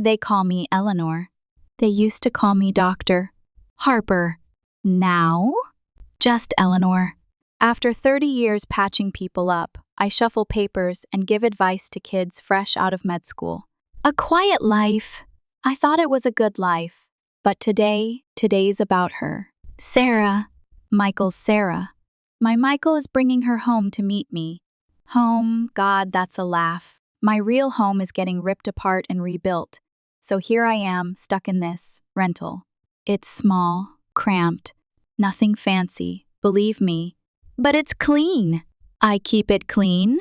They call me Eleanor. They used to call me Dr. Harper. Now? Just Eleanor. After 30 years patching people up, I shuffle papers and give advice to kids fresh out of med school. A quiet life. I thought it was a good life. But today's about her. Sarah. Michael's Sarah. My Michael is bringing her home to meet me. Home, God, that's a laugh. My real home is getting ripped apart and rebuilt. So here I am, stuck in this rental. It's small, cramped, nothing fancy, believe me. But it's clean. I keep it clean.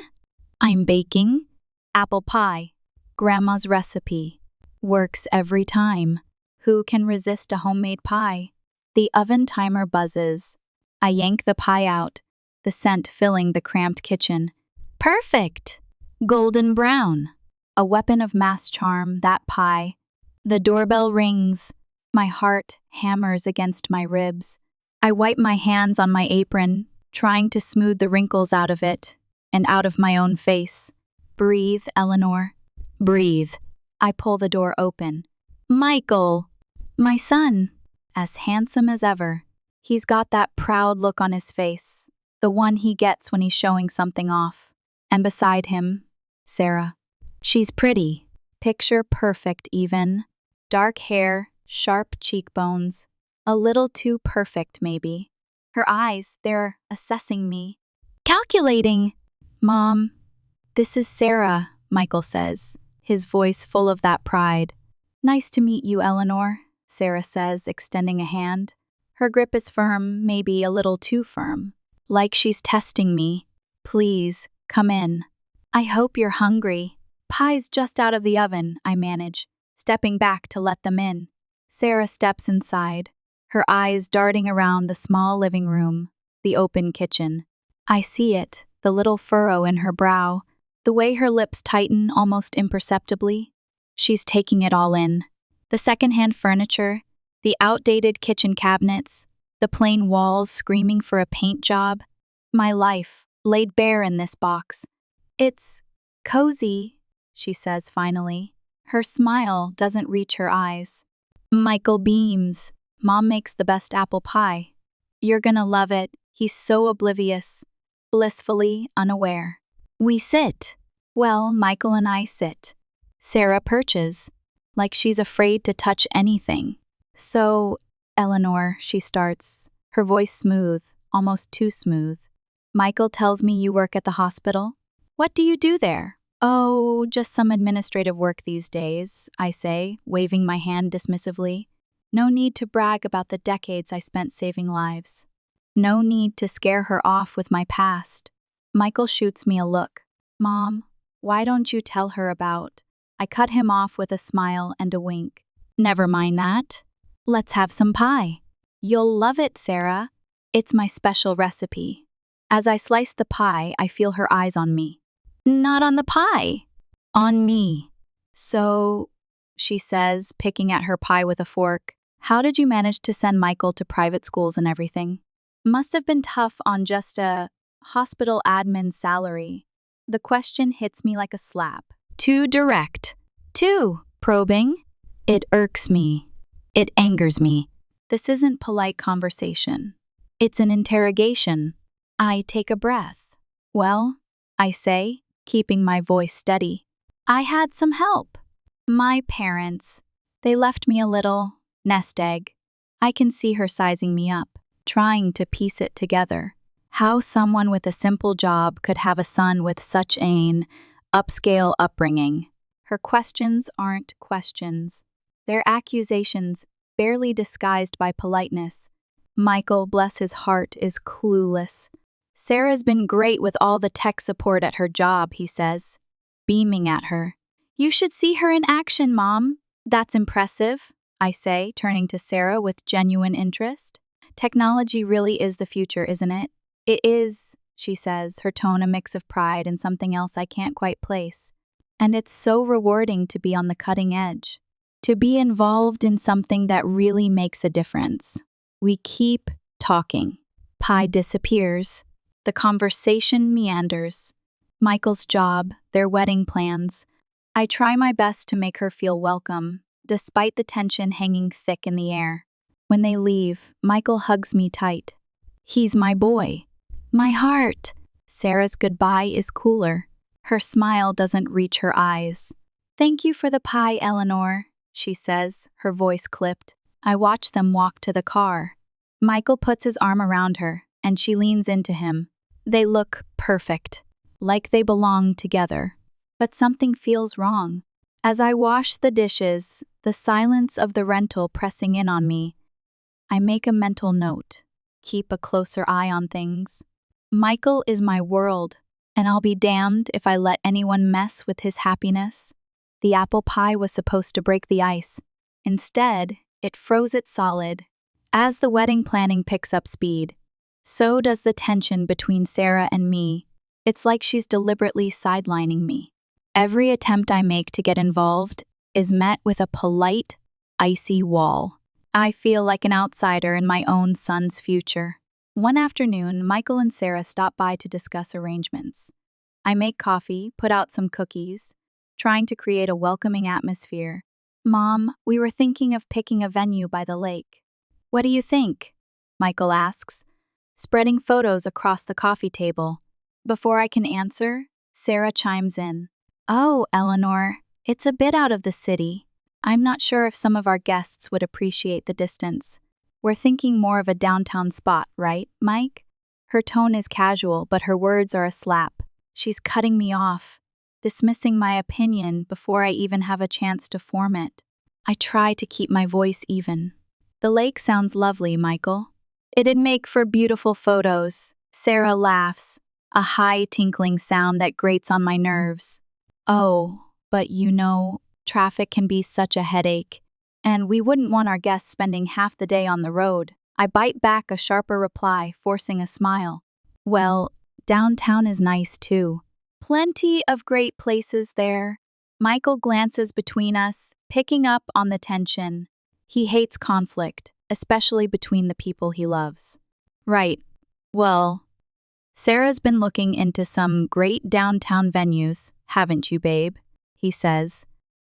I'm baking apple pie. Grandma's recipe. Works every time. Who can resist a homemade pie? The oven timer buzzes. I yank the pie out, the scent filling the cramped kitchen. Perfect! Golden brown. A weapon of mass charm, that pie. The doorbell rings. My heart hammers against my ribs. I wipe my hands on my apron, trying to smooth the wrinkles out of it and out of my own face. Breathe, Eleanor. Breathe. I pull the door open. Michael! My son, as handsome as ever. He's got that proud look on his face, the one he gets when he's showing something off. And beside him, Sarah. She's pretty, picture perfect even. Dark hair, sharp cheekbones, a little too perfect maybe. Her eyes, they're assessing me. Calculating! Mom, this is Sarah, Michael says, his voice full of that pride. Nice to meet you, Eleanor, Sarah says, extending a hand. Her grip is firm, maybe a little too firm. Like she's testing me. Please, come in. I hope you're hungry. Pie's just out of the oven, I manage, stepping back to let them in. Sarah steps inside, her eyes darting around the small living room, the open kitchen. I see it, the little furrow in her brow, the way her lips tighten almost imperceptibly. She's taking it all in. The secondhand furniture, the outdated kitchen cabinets, the plain walls screaming for a paint job. My life, laid bare in this box. It's cozy, she says finally. Her smile doesn't reach her eyes. Michael beams. Mom makes the best apple pie. You're gonna love it. He's so oblivious, blissfully unaware. We sit. Well, Michael and I sit. Sarah perches, like she's afraid to touch anything. So, Eleanor, she starts, her voice smooth, almost too smooth. Michael tells me you work at the hospital. What do you do there? Oh, just some administrative work these days, I say, waving my hand dismissively. No need to brag about the decades I spent saving lives. No need to scare her off with my past. Michael shoots me a look. Mom, why don't you tell her about? I cut him off with a smile and a wink. Never mind that. Let's have some pie. You'll love it, Sarah. It's my special recipe. As I slice the pie, I feel her eyes on me. Not on the pie. On me. So, she says, picking at her pie with a fork, how did you manage to send Michael to private schools and everything? Must have been tough on just a hospital admin salary. The question hits me like a slap. Too direct. Too probing. It irks me. It angers me. This isn't polite conversation. It's an interrogation. I take a breath. Well, I say, keeping my voice steady. I had some help. My parents. They left me a little nest egg. I can see her sizing me up, trying to piece it together. How someone with a simple job could have a son with such an upscale upbringing. Her questions aren't questions. They're accusations, barely disguised by politeness. Michael, bless his heart, is clueless. Sarah's been great with all the tech support at her job, he says, beaming at her. You should see her in action, Mom. That's impressive, I say, turning to Sarah with genuine interest. Technology really is the future, isn't it? It is, she says, her tone a mix of pride and something else I can't quite place. And it's so rewarding to be on the cutting edge, to be involved in something that really makes a difference. We keep talking. Pie disappears. The conversation meanders. Michael's job, their wedding plans. I try my best to make her feel welcome, despite the tension hanging thick in the air. When they leave, Michael hugs me tight. He's my boy. My heart. Sarah's goodbye is cooler. Her smile doesn't reach her eyes. Thank you for the pie, Eleanor, she says, her voice clipped. I watch them walk to the car. Michael puts his arm around her, and she leans into him. They look perfect, like they belong together. But something feels wrong. As I wash the dishes, the silence of the rental pressing in on me, I make a mental note. Keep a closer eye on things. Michael is my world, and I'll be damned if I let anyone mess with his happiness. The apple pie was supposed to break the ice. Instead, it froze it solid. As the wedding planning picks up speed, so does the tension between Sarah and me. It's like she's deliberately sidelining me. Every attempt I make to get involved is met with a polite, icy wall. I feel like an outsider in my own son's future. One afternoon, Michael and Sarah stop by to discuss arrangements. I make coffee, put out some cookies, trying to create a welcoming atmosphere. Mom, we were thinking of picking a venue by the lake. What do you think? Michael asks, spreading photos across the coffee table. Before I can answer, Sarah chimes in. Oh, Eleanor, it's a bit out of the city. I'm not sure if some of our guests would appreciate the distance. We're thinking more of a downtown spot, right, Mike? Her tone is casual, but her words are a slap. She's cutting me off, dismissing my opinion before I even have a chance to form it. I try to keep my voice even. The lake sounds lovely, Michael. It'd make for beautiful photos. Sarah laughs, a high tinkling sound that grates on my nerves. Oh, but traffic can be such a headache, and we wouldn't want our guests spending half the day on the road. I bite back a sharper reply, forcing a smile. Well, downtown is nice too. Plenty of great places there. Michael glances between us, picking up on the tension. He hates conflict, especially between the people he loves. Right. Well, Sarah's been looking into some great downtown venues, haven't you, babe? He says,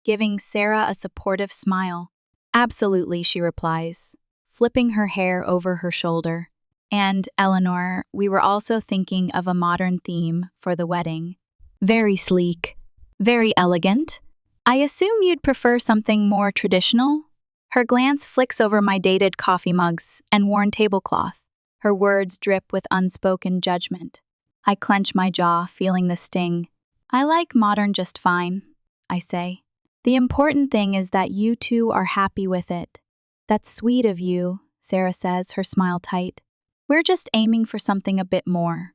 giving Sarah a supportive smile. Absolutely, she replies, flipping her hair over her shoulder. And, Eleanor, we were also thinking of a modern theme for the wedding. Very sleek, very elegant. I assume you'd prefer something more traditional? Her glance flicks over my dated coffee mugs and worn tablecloth. Her words drip with unspoken judgment. I clench my jaw, feeling the sting. I like modern just fine, I say. The important thing is that you two are happy with it. That's sweet of you, Sarah says, her smile tight. We're just aiming for something a bit more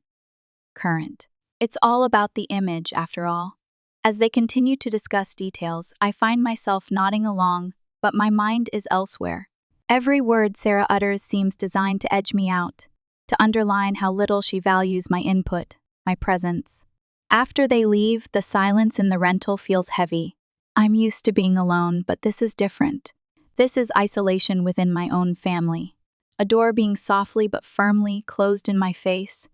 current. It's all about the image, after all. As they continue to discuss details, I find myself nodding along, but my mind is elsewhere. Every word Sarah utters seems designed to edge me out, to underline how little she values my input, my presence. After they leave, the silence in the rental feels heavy. I'm used to being alone, but this is different. This is isolation within my own family. A door being softly but firmly closed in my face.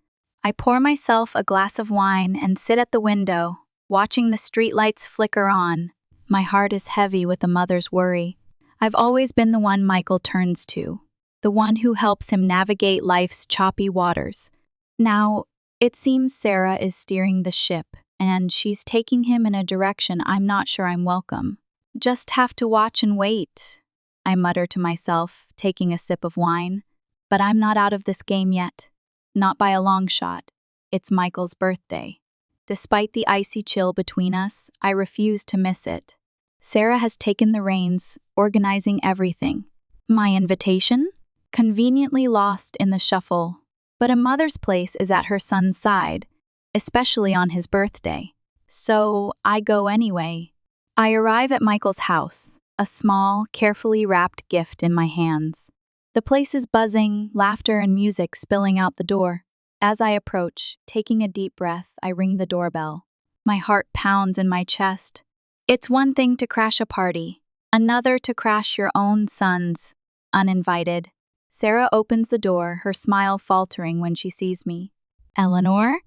I pour myself a glass of wine and sit at the window, watching the streetlights flicker on. My heart is heavy with a mother's worry. I've always been the one Michael turns to, the one who helps him navigate life's choppy waters. Now, it seems Sarah is steering the ship, and she's taking him in a direction I'm not sure I'm welcome. Just have to watch and wait, I mutter to myself, taking a sip of wine. But I'm not out of this game yet. Not by a long shot. It's Michael's birthday. Despite the icy chill between us, I refuse to miss it. Sarah has taken the reins, organizing everything. My invitation? Conveniently lost in the shuffle. But a mother's place is at her son's side, especially on his birthday. So I go anyway. I arrive at Michael's house, a small, carefully wrapped gift in my hands. The place is buzzing, laughter and music spilling out the door. As I approach, taking a deep breath, I ring the doorbell. My heart pounds in my chest. It's one thing to crash a party, another to crash your own son's, uninvited. Sarah opens the door, her smile faltering when she sees me. Eleanor?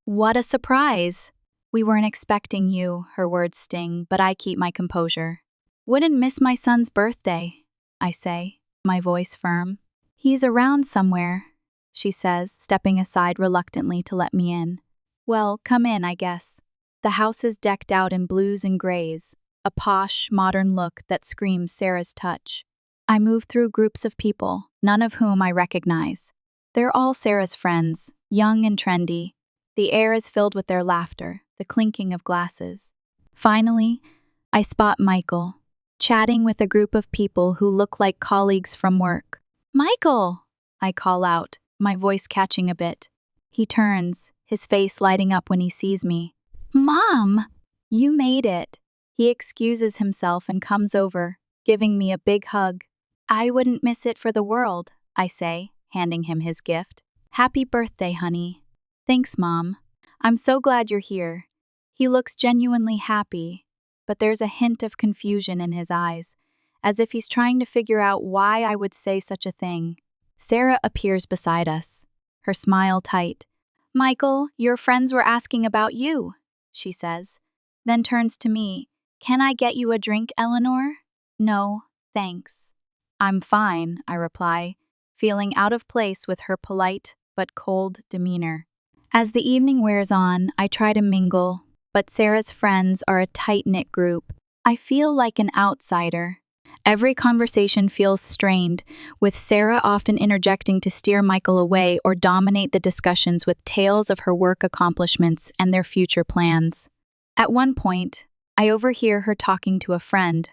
What a surprise! We weren't expecting you, her words sting, but I keep my composure. Wouldn't miss my son's birthday, I say, my voice firm. He's around somewhere, she says, stepping aside reluctantly to let me in. Well, come in, I guess. The house is decked out in blues and grays, a posh, modern look that screams Sarah's touch. I move through groups of people, none of whom I recognize. They're all Sarah's friends, young and trendy. The air is filled with their laughter, the clinking of glasses. Finally, I spot Michael, chatting with a group of people who look like colleagues from work. Michael! I call out, my voice catching a bit. He turns, his face lighting up when he sees me. Mom! You made it. He excuses himself and comes over, giving me a big hug. I wouldn't miss it for the world, I say, handing him his gift. Happy birthday, honey. Thanks, Mom. I'm so glad you're here. He looks genuinely happy, but there's a hint of confusion in his eyes, as if he's trying to figure out why I would say such a thing. Sarah appears beside us, her smile tight. Michael, your friends were asking about you, she says, then turns to me. Can I get you a drink, Eleanor? No, thanks. I'm fine, I reply, feeling out of place with her polite but cold demeanor. As the evening wears on, I try to mingle, but Sarah's friends are a tight-knit group. I feel like an outsider. Every conversation feels strained, with Sarah often interjecting to steer Michael away or dominate the discussions with tales of her work accomplishments and their future plans. At one point, I overhear her talking to a friend,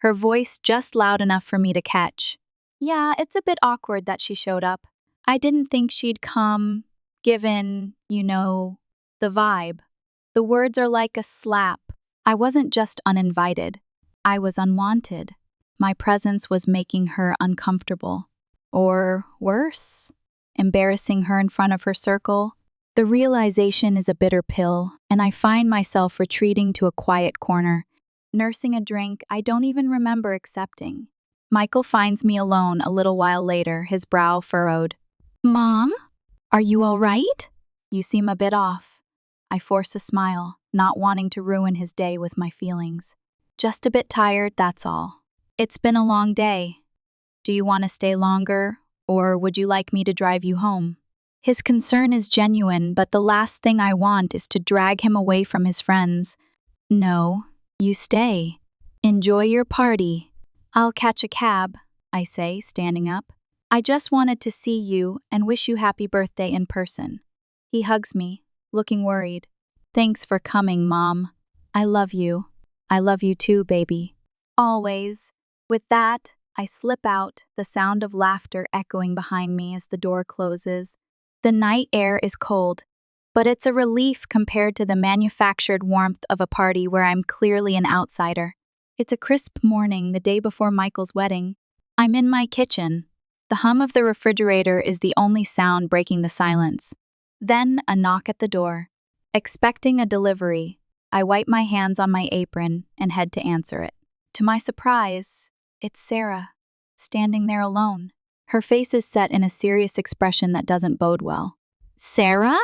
her voice just loud enough for me to catch. Yeah, it's a bit awkward that she showed up. I didn't think she'd come, given, the vibe. The words are like a slap. I wasn't just uninvited. I was unwanted. My presence was making her uncomfortable. Or worse, embarrassing her in front of her circle. The realization is a bitter pill, and I find myself retreating to a quiet corner, nursing a drink I don't even remember accepting. Michael finds me alone a little while later, his brow furrowed. Mom? Are you all right? You seem a bit off. I force a smile, not wanting to ruin his day with my feelings. Just a bit tired, that's all. It's been a long day. Do you want to stay longer, or would you like me to drive you home? His concern is genuine, but the last thing I want is to drag him away from his friends. No, you stay. Enjoy your party. I'll catch a cab, I say, standing up. I just wanted to see you and wish you happy birthday in person. He hugs me, looking worried. Thanks for coming, Mom. I love you. I love you too, baby. Always. With that, I slip out, the sound of laughter echoing behind me as the door closes. The night air is cold, but it's a relief compared to the manufactured warmth of a party where I'm clearly an outsider. It's a crisp morning the day before Michael's wedding. I'm in my kitchen. The hum of the refrigerator is the only sound breaking the silence. Then a knock at the door. Expecting a delivery, I wipe my hands on my apron and head to answer it. To my surprise, it's Sarah, standing there alone. Her face is set in a serious expression that doesn't bode well. Sarah?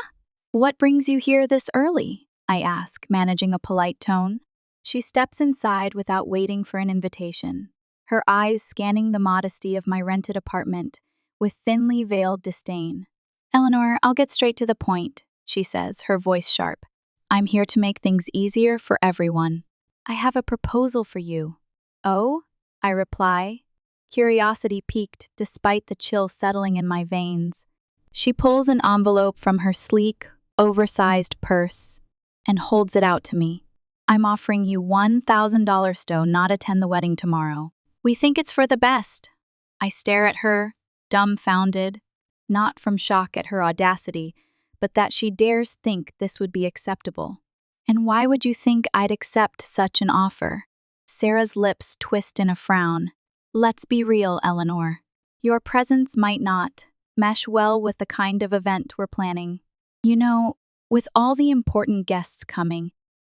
What brings you here this early? I ask, managing a polite tone. She steps inside without waiting for an invitation, her eyes scanning the modesty of my rented apartment with thinly veiled disdain. Eleanor, I'll get straight to the point, she says, her voice sharp. I'm here to make things easier for everyone. I have a proposal for you. Oh? I reply, curiosity piqued despite the chill settling in my veins. She pulls an envelope from her sleek, oversized purse and holds it out to me. I'm offering you $1,000 to not attend the wedding tomorrow. We think it's for the best. I stare at her, dumbfounded, not from shock at her audacity, but that she dares think this would be acceptable. And why would you think I'd accept such an offer? Sarah's lips twist in a frown. Let's be real, Eleanor. Your presence might not mesh well with the kind of event we're planning. With all the important guests coming,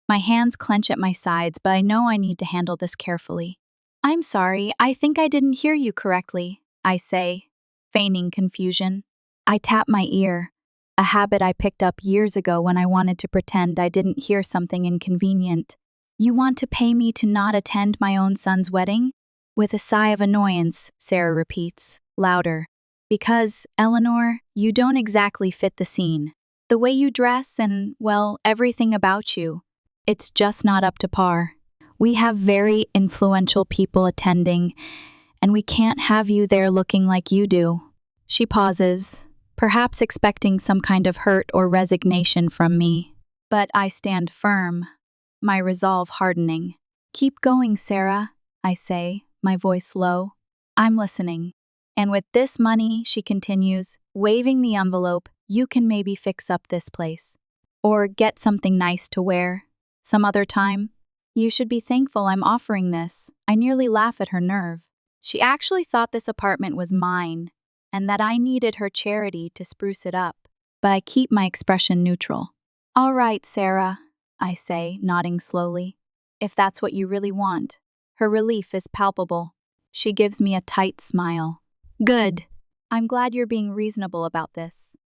my hands clench at my sides, but I know I need to handle this carefully. I'm sorry, I think I didn't hear you correctly, I say, feigning confusion. I tap my ear, a habit I picked up years ago when I wanted to pretend I didn't hear something inconvenient. You want to pay me to not attend my own son's wedding? With a sigh of annoyance, Sarah repeats, louder. Because, Eleanor, you don't exactly fit the scene. The way you dress and, well, everything about you. It's just not up to par. We have very influential people attending, and we can't have you there looking like you do. She pauses, perhaps expecting some kind of hurt or resignation from me. But I stand firm, my resolve hardening. Keep going, Sarah, I say, my voice low. I'm listening. And with this money, she continues, waving the envelope, you can maybe fix up this place. Or get something nice to wear. Some other time. You should be thankful I'm offering this. I nearly laugh at her nerve. She actually thought this apartment was mine, and that I needed her charity to spruce it up. But I keep my expression neutral. All right, Sarah, I say, nodding slowly. If that's what you really want. Her relief is palpable. She gives me a tight smile. Good. I'm glad you're being reasonable about this.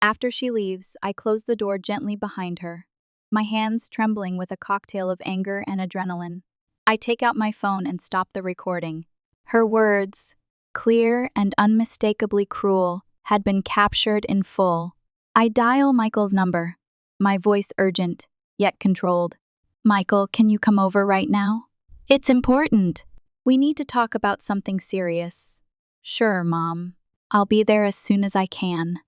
After she leaves, I close the door gently behind her, my hands trembling with a cocktail of anger and adrenaline. I take out my phone and stop the recording. Her words, clear and unmistakably cruel, had been captured in full. I dial Michael's number, my voice urgent, yet controlled. Michael, can you come over right now? It's important. We need to talk about something serious. Sure, Mom. I'll be there as soon as I can.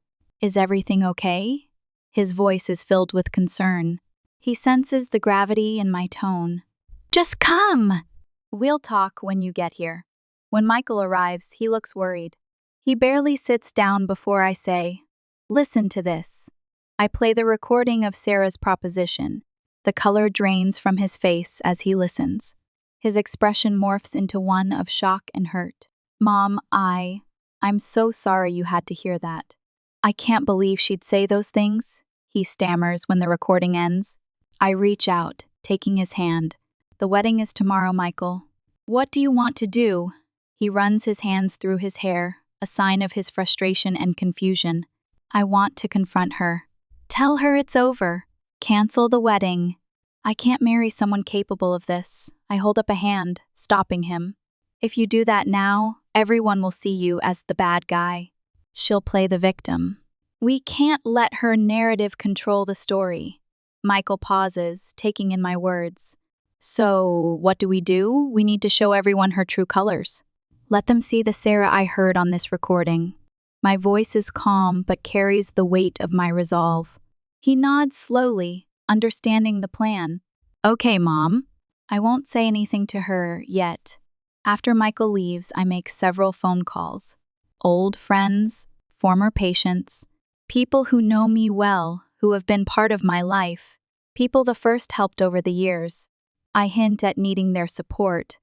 Is everything okay? His voice is filled with concern. He senses the gravity in my tone. Just come! We'll talk when you get here. When Michael arrives, he looks worried. He barely sits down before I say, listen to this. I play the recording of Sarah's proposition. The color drains from his face as he listens. His expression morphs into one of shock and hurt. Mom, I'm so sorry you had to hear that. I can't believe she'd say those things, he stammers when the recording ends. I reach out, taking his hand. The wedding is tomorrow, Michael. What do you want to do? He runs his hands through his hair, a sign of his frustration and confusion. I want to confront her. Tell her it's over. Cancel the wedding. I can't marry someone capable of this. I hold up a hand, stopping him. If you do that now, everyone will see you as the bad guy. She'll play the victim. We can't let her narrative control the story. Michael pauses, taking in my words. So, what do? We need to show everyone her true colors. Let them see the Sarah I heard on this recording. My voice is calm but carries the weight of my resolve. He nods slowly, understanding the plan. Okay, Mom. I won't say anything to her yet. After Michael leaves, I make several phone calls. Old friends, former patients, people who know me well, who have been part of my life, people the first helped over the years. I hint at needing their support,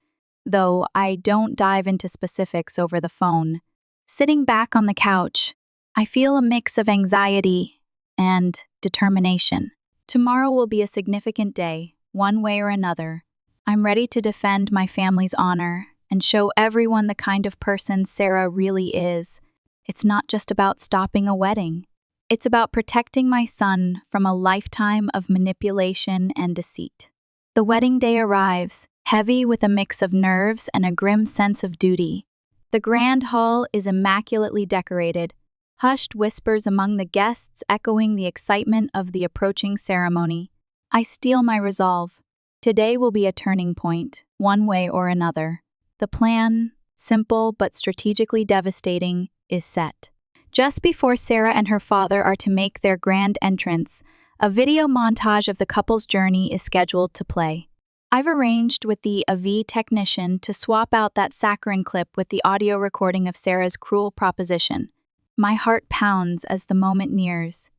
though I don't dive into specifics over the phone. Sitting back on the couch, I feel a mix of anxiety and determination. Tomorrow will be a significant day, one way or another. I'm ready to defend my family's honor and show everyone the kind of person Sarah really is. It's not just about stopping a wedding. It's about protecting my son from a lifetime of manipulation and deceit. The wedding day arrives, heavy with a mix of nerves and a grim sense of duty. The grand hall is immaculately decorated, hushed whispers among the guests echoing the excitement of the approaching ceremony. I steel my resolve. Today will be a turning point, one way or another. The plan, simple but strategically devastating, is set. Just before Sarah and her father are to make their grand entrance, a video montage of the couple's journey is scheduled to play. I've arranged with the AV technician to swap out that saccharine clip with the audio recording of Sarah's cruel proposition. My heart pounds as the moment nears,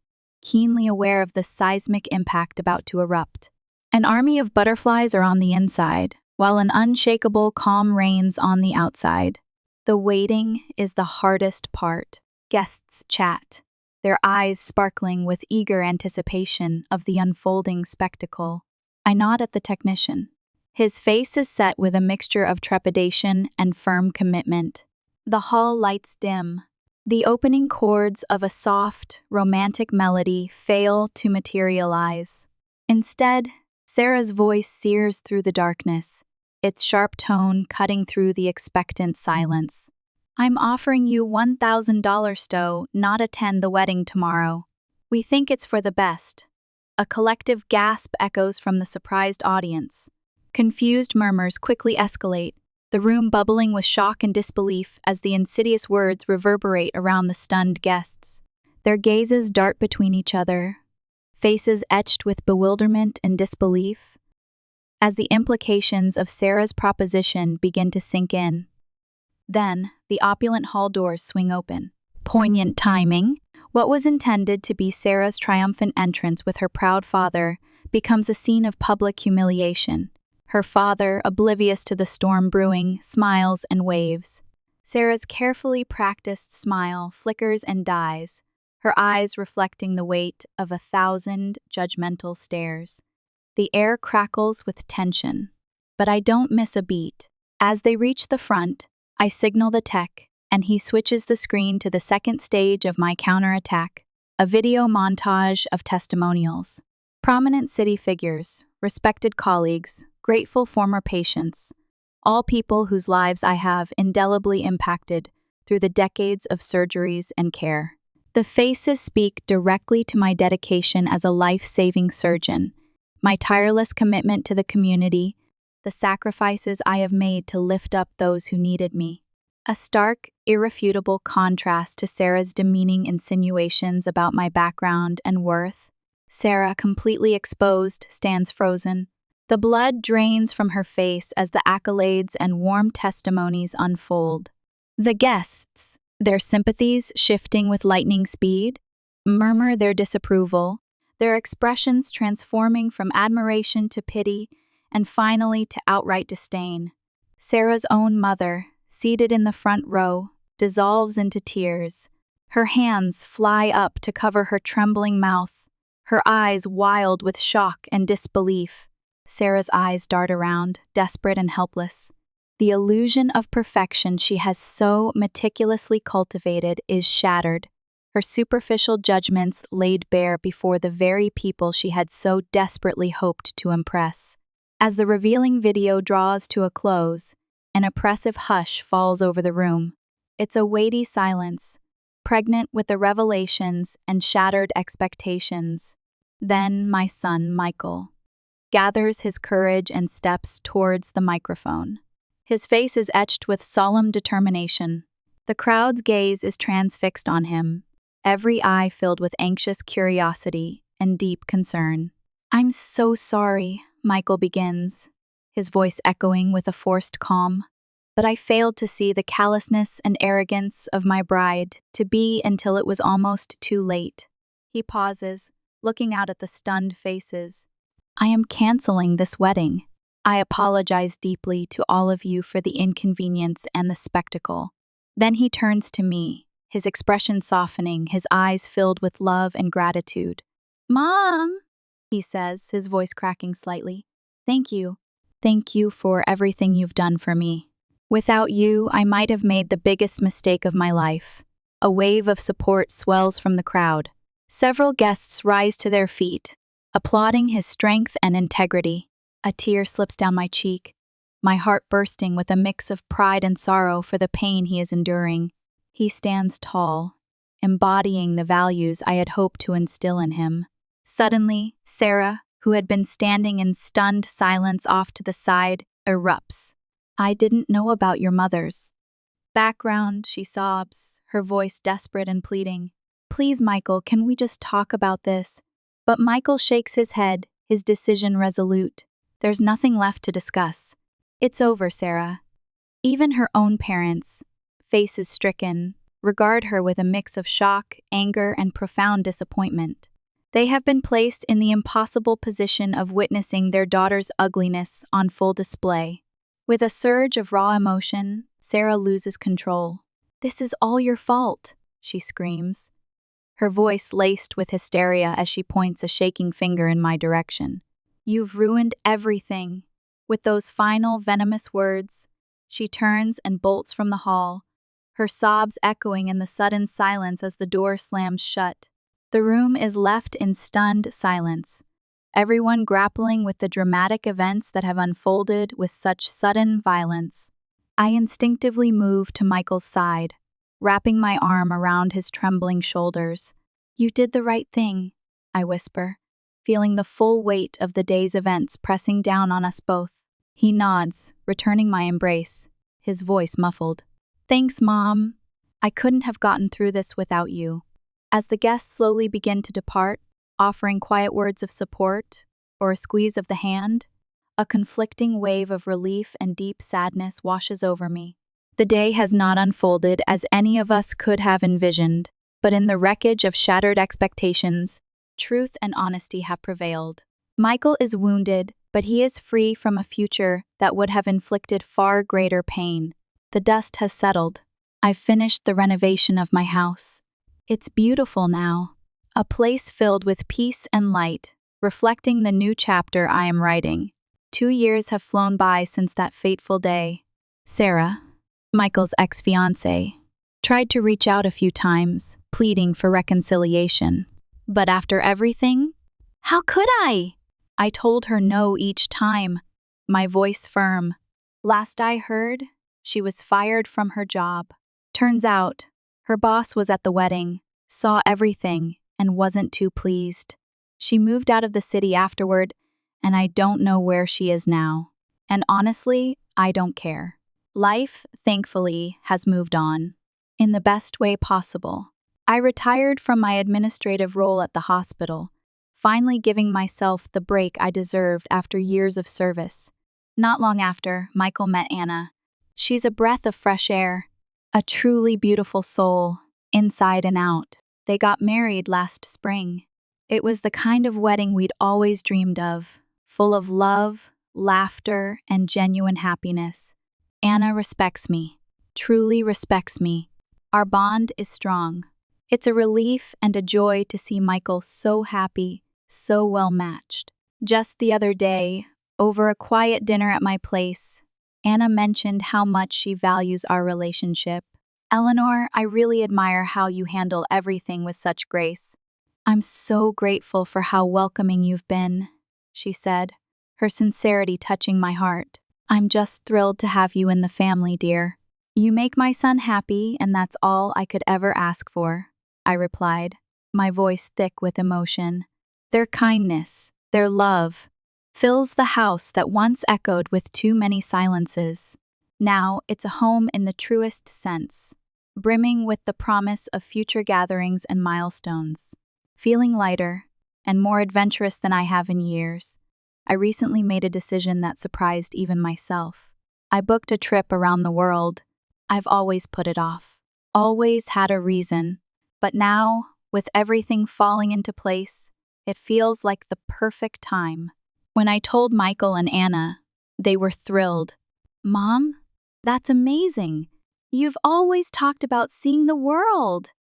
keenly aware of the seismic impact about to erupt. An army of butterflies are on the inside, while an unshakable calm reigns on the outside. The waiting is the hardest part. Guests chat, their eyes sparkling with eager anticipation of the unfolding spectacle. I nod at the technician. His face is set with a mixture of trepidation and firm commitment. The hall lights dim. The opening chords of a soft, romantic melody fail to materialize. Instead, Sarah's voice sears through the darkness, its sharp tone cutting through the expectant silence. "I'm offering you $1,000, Stowe, not attend the wedding tomorrow. We think it's for the best." A collective gasp echoes from the surprised audience. Confused murmurs quickly escalate, the room bubbling with shock and disbelief as the insidious words reverberate around the stunned guests. Their gazes dart between each other, faces etched with bewilderment and disbelief, as the implications of Sarah's proposition begin to sink in. Then, the opulent hall doors swing open. Poignant timing. What was intended to be Sarah's triumphant entrance with her proud father becomes a scene of public humiliation. Her father, oblivious to the storm brewing, smiles and waves. Sarah's carefully practiced smile flickers and dies, her eyes reflecting the weight of 1,000 judgmental stares. The air crackles with tension, but I don't miss a beat. As they reach the front, I signal the tech, and he switches the screen to the second stage of my counterattack, a video montage of testimonials. Prominent city figures, respected colleagues, grateful former patients, all people whose lives I have indelibly impacted through the decades of surgeries and care. The faces speak directly to my dedication as a life-saving surgeon, my tireless commitment to the community, the sacrifices I have made to lift up those who needed me. A stark, irrefutable contrast to Sarah's demeaning insinuations about my background and worth. Sarah, completely exposed, stands frozen. The blood drains from her face as the accolades and warm testimonies unfold. The guests, their sympathies shifting with lightning speed, murmur their disapproval, their expressions transforming from admiration to pity and finally to outright disdain. Sarah's own mother, seated in the front row, dissolves into tears. Her hands fly up to cover her trembling mouth, her eyes wild with shock and disbelief. Sarah's eyes dart around, desperate and helpless. The illusion of perfection she has so meticulously cultivated is shattered, her superficial judgments laid bare before the very people she had so desperately hoped to impress. As the revealing video draws to a close, an oppressive hush falls over the room. It's a weighty silence, pregnant with the revelations and shattered expectations. Then my son, Michael, gathers his courage and steps towards the microphone. His face is etched with solemn determination. The crowd's gaze is transfixed on him, every eye filled with anxious curiosity and deep concern. "I'm so sorry," Michael begins, his voice echoing with a forced calm. "But I failed to see the callousness and arrogance of my bride-to-be until it was almost too late." He pauses, looking out at the stunned faces. "I am canceling this wedding. I apologize deeply to all of you for the inconvenience and the spectacle." Then he turns to me, his expression softening, his eyes filled with love and gratitude. "Mom," he says, his voice cracking slightly. "Thank you. Thank you for everything you've done for me. Without you, I might have made the biggest mistake of my life." A wave of support swells from the crowd. Several guests rise to their feet, applauding his strength and integrity. A tear slips down my cheek, my heart bursting with a mix of pride and sorrow for the pain he is enduring. He stands tall, embodying the values I had hoped to instill in him. Suddenly, Sarah, who had been standing in stunned silence off to the side, erupts. "I didn't know about your mother's background," she sobs, her voice desperate and pleading. "Please, Michael, can we just talk about this?" But Michael shakes his head, his decision resolute. There's nothing left to discuss. "It's over, Sarah." Even her own parents, faces stricken, regard her with a mix of shock, anger, and profound disappointment. They have been placed in the impossible position of witnessing their daughter's ugliness on full display. With a surge of raw emotion, Sarah loses control. "This is all your fault," she screams, her voice laced with hysteria as she points a shaking finger in my direction. "You've ruined everything." With those final venomous words, she turns and bolts from the hall, her sobs echoing in the sudden silence as the door slams shut. The room is left in stunned silence, everyone grappling with the dramatic events that have unfolded with such sudden violence. I instinctively move to Michael's side, wrapping my arm around his trembling shoulders. "You did the right thing," I whisper, feeling the full weight of the day's events pressing down on us both. He nods, returning my embrace, his voice muffled. "Thanks, Mom. I couldn't have gotten through this without you." As the guests slowly begin to depart, offering quiet words of support or a squeeze of the hand, a conflicting wave of relief and deep sadness washes over me. The day has not unfolded as any of us could have envisioned, but in the wreckage of shattered expectations, truth and honesty have prevailed. Michael is wounded, but he is free from a future that would have inflicted far greater pain. The dust has settled. I've finished the renovation of my house. It's beautiful now, a place filled with peace and light, reflecting the new chapter I am writing. 2 years have flown by since that fateful day. Sarah, Michael's ex-fiancée, tried to reach out a few times, pleading for reconciliation. But after everything, how could I? I told her no each time, my voice firm. Last I heard, she was fired from her job. Turns out, her boss was at the wedding, saw everything, and wasn't too pleased. She moved out of the city afterward, and I don't know where she is now. And honestly, I don't care. Life, thankfully, has moved on. In the best way possible. I retired from my administrative role at the hospital, finally giving myself the break I deserved after years of service. Not long after, Michael met Anna. She's a breath of fresh air, a truly beautiful soul, inside and out. They got married last spring. It was the kind of wedding we'd always dreamed of, full of love, laughter, and genuine happiness. Anna respects me, truly respects me. Our bond is strong. It's a relief and a joy to see Michael so happy, so well matched. Just the other day, over a quiet dinner at my place, Anna mentioned how much she values our relationship. "Eleanor, I really admire how you handle everything with such grace. I'm so grateful for how welcoming you've been," she said, her sincerity touching my heart. "I'm just thrilled to have you in the family, dear. You make my son happy, and that's all I could ever ask for," I replied, my voice thick with emotion. Their kindness, their love, fills the house that once echoed with too many silences. Now it's a home in the truest sense, brimming with the promise of future gatherings and milestones. Feeling lighter and more adventurous than I have in years, I recently made a decision that surprised even myself. I booked a trip around the world. I've always put it off, always had a reason, but now, with everything falling into place, it feels like the perfect time. When I told Michael and Anna, they were thrilled. "Mom, that's amazing. You've always talked about seeing the world,"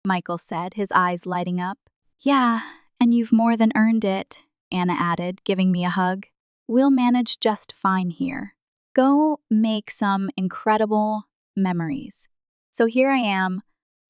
Michael said, his eyes lighting up. "Yeah, and you've more than earned it," Anna added, giving me a hug. "We'll manage just fine here. Go make some incredible memories." So here I am,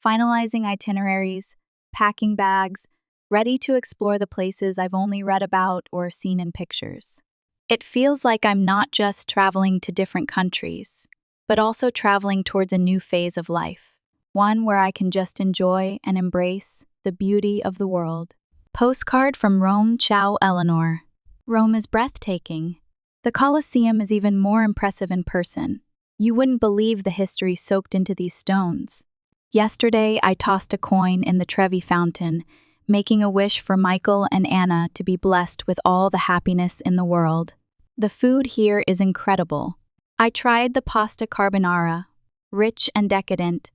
finalizing itineraries, packing bags, ready to explore the places I've only read about or seen in pictures. It feels like I'm not just traveling to different countries, but also traveling towards a new phase of life, one where I can just enjoy and embrace the beauty of the world. Postcard from Rome. Ciao, Eleanor. Rome is breathtaking. The Colosseum is even more impressive in person. You wouldn't believe the history soaked into these stones. Yesterday, I tossed a coin in the Trevi fountain, making a wish for Michael and Anna to be blessed with all the happiness in the world. The food here is incredible. I tried the pasta carbonara, rich and decadent,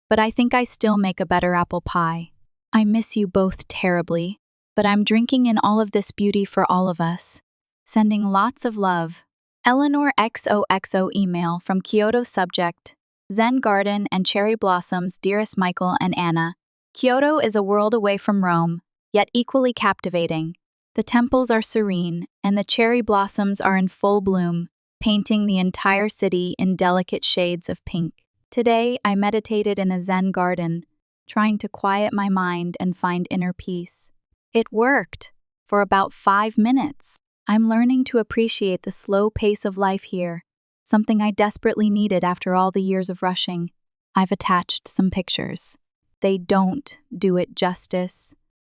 but I think I still make a better apple pie. I miss you both terribly, but I'm drinking in all of this beauty for all of us. Sending lots of love. Eleanor XOXO email from Kyoto subject, Zen Garden and Cherry Blossoms. Dearest Michael and Anna, Kyoto is a world away from Rome, yet equally captivating. The temples are serene, and the cherry blossoms are in full bloom, painting the entire city in delicate shades of pink. Today, I meditated in a Zen garden, trying to quiet my mind and find inner peace. It worked for about 5 minutes. I'm learning to appreciate the slow pace of life here, something I desperately needed after all the years of rushing. I've attached some pictures. They don't do it justice,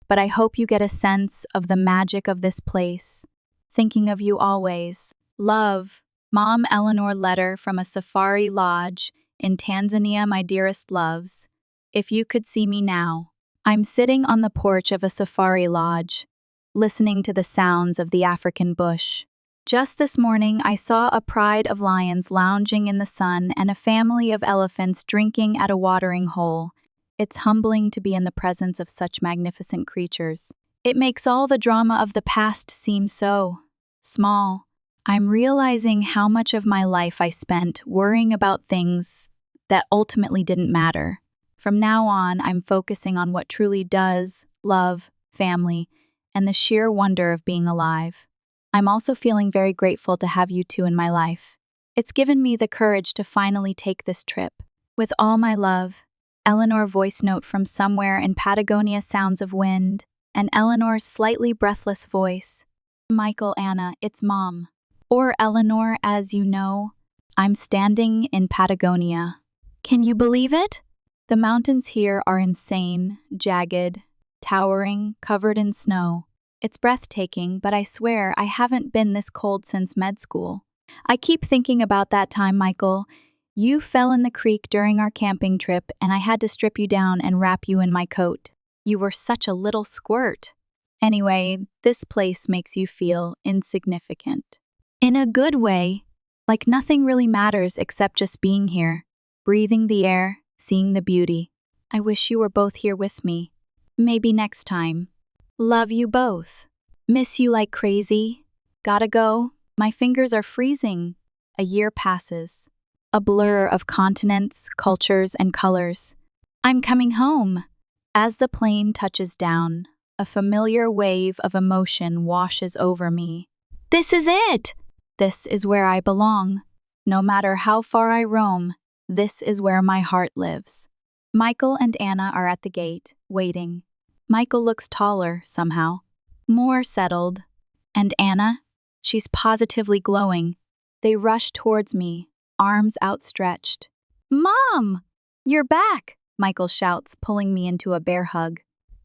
but I hope you get a sense of the magic of this place. Thinking of you always. Love, Mom Eleanor. Letter from a safari lodge in Tanzania, my dearest loves. If you could see me now. I'm sitting on the porch of a safari lodge, listening to the sounds of the African bush. Just this morning, I saw a pride of lions lounging in the sun and a family of elephants drinking at a watering hole. It's humbling to be in the presence of such magnificent creatures. It makes all the drama of the past seem so small. I'm realizing how much of my life I spent worrying about things that ultimately didn't matter. From now on, I'm focusing on what truly does: love, family, and the sheer wonder of being alive. I'm also feeling very grateful to have you two in my life. It's given me the courage to finally take this trip. With all my love, Eleanor. Voice note from somewhere in Patagonia. Sounds of wind, and Eleanor's slightly breathless voice. Michael, Anna, it's Mom. Or Eleanor, as you know, I'm standing in Patagonia. Can you believe it? The mountains here are insane, jagged, towering, covered in snow. It's breathtaking, but I swear I haven't been this cold since med school. I keep thinking about that time, Michael. You fell in the creek during our camping trip, and I had to strip you down and wrap you in my coat. You were such a little squirt. Anyway, this place makes you feel insignificant. In a good way, like nothing really matters except just being here, breathing the air, seeing the beauty. I wish you were both here with me. Maybe next time. Love you both. Miss you like crazy. Gotta go. My fingers are freezing. A year passes. A blur of continents, cultures, and colors. I'm coming home. As the plane touches down, a familiar wave of emotion washes over me. This is it! This is where I belong. No matter how far I roam, this is where my heart lives. Michael and Anna are at the gate, waiting. Michael looks taller, somehow. More settled. And Anna? She's positively glowing. They rush towards me, arms outstretched. Mom! You're back! Michael shouts, pulling me into a bear hug.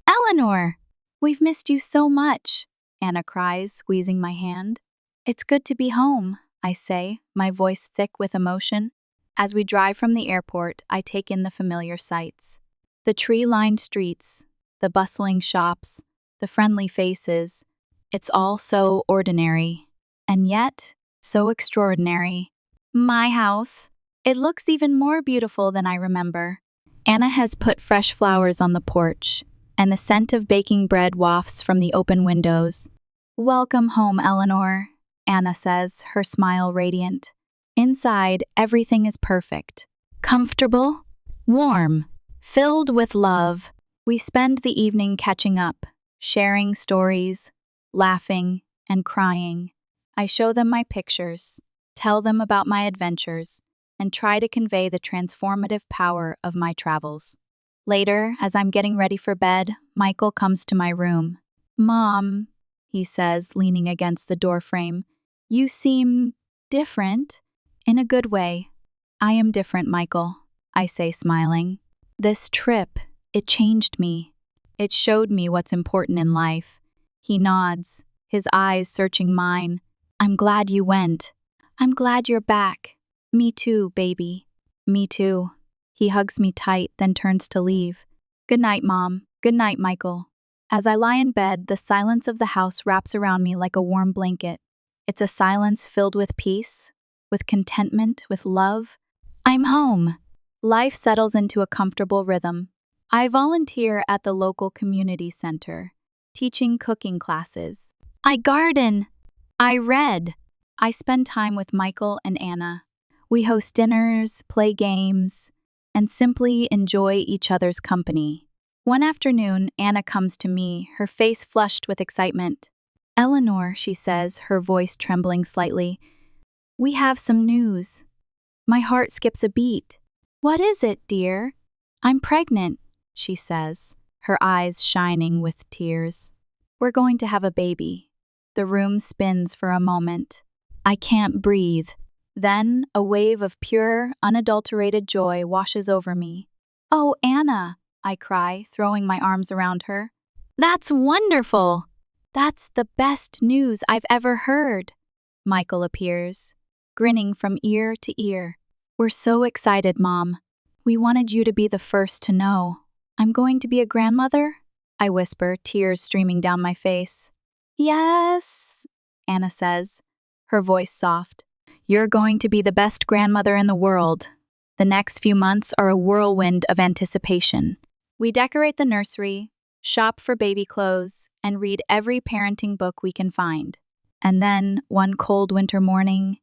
Eleanor! We've missed you so much, Anna cries, squeezing my hand. It's good to be home, I say, my voice thick with emotion. As we drive from the airport, I take in the familiar sights. The tree-lined streets, the bustling shops, the friendly faces. It's all so ordinary, and yet so extraordinary. My house. It looks even more beautiful than I remember. Anna has put fresh flowers on the porch, and the scent of baking bread wafts from the open windows. Welcome home, Eleanor, Anna says, her smile radiant. Inside, everything is perfect. Comfortable, warm, filled with love. We spend the evening catching up, sharing stories, laughing, and crying. I show them my pictures, tell them about my adventures, and try to convey the transformative power of my travels. Later, as I'm getting ready for bed, Michael comes to my room. Mom, he says, leaning against the doorframe, you seem different. In a good way. I am different, Michael, I say, smiling. This trip, it changed me. It showed me what's important in life. He nods, his eyes searching mine. I'm glad you went. I'm glad you're back. Me too, baby. Me too. He hugs me tight, then turns to leave. Good night, Mom. Good night, Michael. As I lie in bed, the silence of the house wraps around me like a warm blanket. It's a silence filled with peace, with contentment, with love. I'm home. Life settles into a comfortable rhythm. I volunteer at the local community center, teaching cooking classes. I garden. I read. I spend time with Michael and Anna. We host dinners, play games, and simply enjoy each other's company. One afternoon, Anna comes to me, her face flushed with excitement. Eleanor, she says, her voice trembling slightly. We have some news. My heart skips a beat. What is it, dear? I'm pregnant, she says, her eyes shining with tears. We're going to have a baby. The room spins for a moment. I can't breathe. Then a wave of pure, unadulterated joy washes over me. Oh, Anna, I cry, throwing my arms around her. That's wonderful! That's the best news I've ever heard. Michael appears, grinning from ear to ear. We're so excited, Mom. We wanted you to be the first to know. I'm going to be a grandmother? I whisper, tears streaming down my face. Yes, Anna says, her voice soft. You're going to be the best grandmother in the world. The next few months are a whirlwind of anticipation. We decorate the nursery, shop for baby clothes, and read every parenting book we can find. And then, one cold winter morning,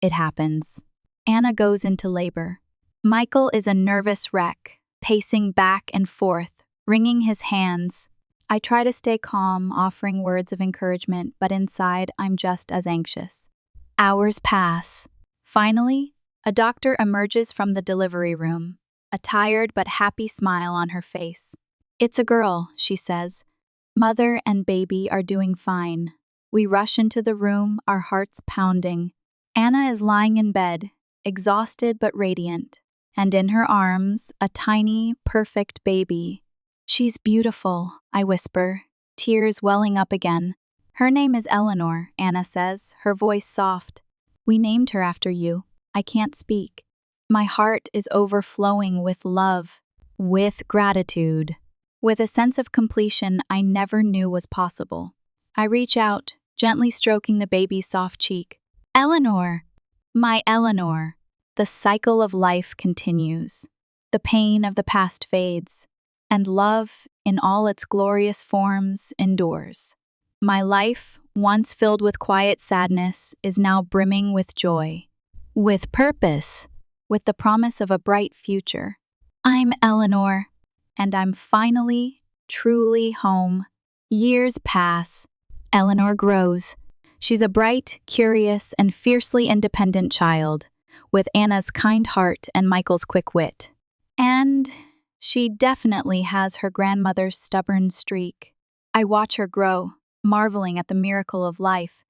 it happens. Anna goes into labor. Michael is a nervous wreck, pacing back and forth, wringing his hands. I try to stay calm, offering words of encouragement, but inside I'm just as anxious. Hours pass. Finally, a doctor emerges from the delivery room, a tired but happy smile on her face. It's a girl, she says. Mother and baby are doing fine. We rush into the room, our hearts pounding. Anna is lying in bed, exhausted but radiant, and in her arms, a tiny, perfect baby. She's beautiful, I whisper, tears welling up again. Her name is Eleanor, Anna says, her voice soft. We named her after you. I can't speak. My heart is overflowing with love, with gratitude, with a sense of completion I never knew was possible. I reach out, gently stroking the baby's soft cheek. Eleanor! My Eleanor! The cycle of life continues. The pain of the past fades, and love, in all its glorious forms, endures. My life, once filled with quiet sadness, is now brimming with joy, with purpose, with the promise of a bright future. I'm Eleanor, and I'm finally, truly home. Years pass. Eleanor grows. She's a bright, curious, and fiercely independent child, with Anna's kind heart and Michael's quick wit. And she definitely has her grandmother's stubborn streak. I watch her grow, marveling at the miracle of life,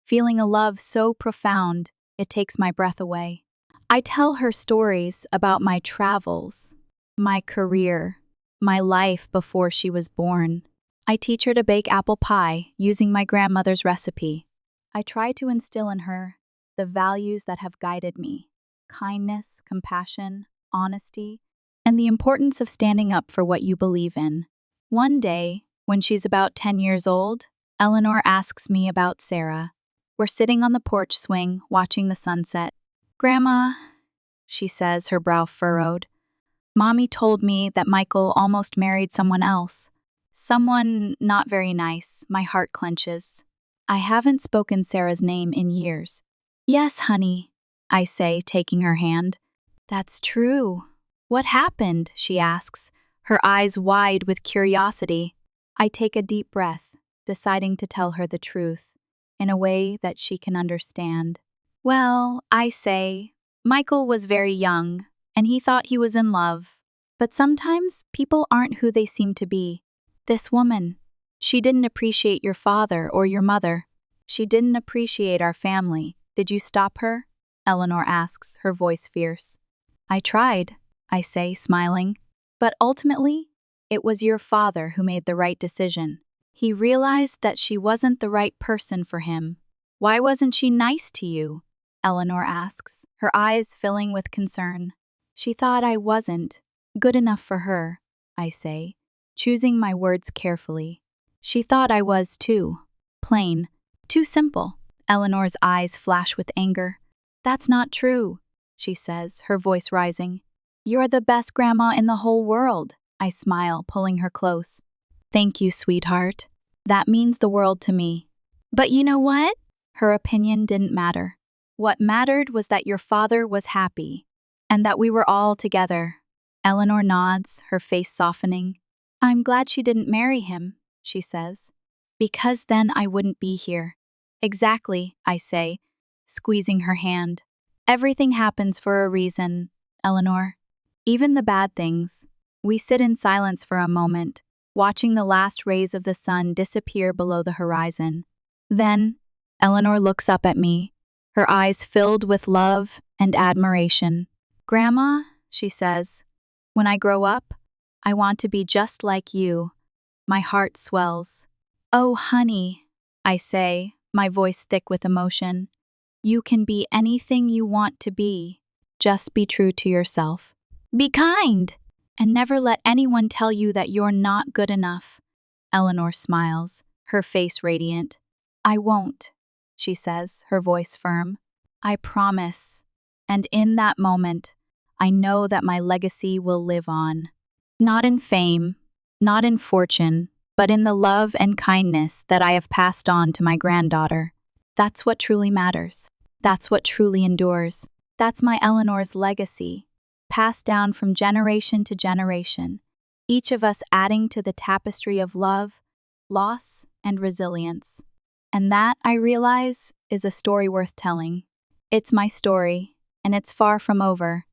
feeling a love so profound it takes my breath away. I tell her stories about my travels, my career, my life before she was born. I teach her to bake apple pie using my grandmother's recipe. I try to instill in her the values that have guided me: kindness, compassion, honesty, and the importance of standing up for what you believe in. One day, when she's about 10 years old, Eleanor asks me about Sarah. We're sitting on the porch swing, watching the sunset. Grandma, she says, her brow furrowed, Mommy told me that Michael almost married someone else. Someone not very nice. My heart clenches. I haven't spoken Sarah's name in years. Yes, honey, I say, taking her hand. That's true. What happened? She asks, her eyes wide with curiosity. I take a deep breath, deciding to tell her the truth, in a way that she can understand. Well, I say, Michael was very young, and he thought he was in love. But sometimes people aren't who they seem to be. This woman, she didn't appreciate your father or your mother. She didn't appreciate our family. Did you stop her? Eleanor asks, her voice fierce. I tried, I say, smiling. But ultimately, it was your father who made the right decision. He realized that she wasn't the right person for him. Why wasn't she nice to you? Eleanor asks, her eyes filling with concern. She thought I wasn't good enough for her, I say, choosing my words carefully. She thought I was too. Plain. Too simple. Eleanor's eyes flash with anger. That's not true, she says, her voice rising. You're the best grandma in the whole world. I smile, pulling her close. Thank you, sweetheart. That means the world to me. But you know what? Her opinion didn't matter. What mattered was that your father was happy, and that we were all together. Eleanor nods, her face softening. I'm glad she didn't marry him, she says. Because then I wouldn't be here. Exactly, I say, squeezing her hand. Everything happens for a reason, Eleanor. even the bad things. We sit in silence for a moment, watching the last rays of the sun disappear below the horizon. Then, Eleanor looks up at me, her eyes filled with love and admiration. "Grandma," she says, "when I grow up, I want to be just like you." My heart swells. "Oh, honey," I say, my voice thick with emotion. "You can be anything you want to be. Just be true to yourself. Be kind, and never let anyone tell you that you're not good enough." Eleanor smiles, her face radiant. "I won't," she says, her voice firm. "I promise." And in that moment, I know that my legacy will live on. Not in fame, not in fortune, but in the love and kindness that I have passed on to my granddaughter. That's what truly matters. That's what truly endures. That's my Eleanor's legacy, passed down from generation to generation, each of us adding to the tapestry of love, loss, and resilience. And that, I realize, is a story worth telling. It's my story, and it's far from over.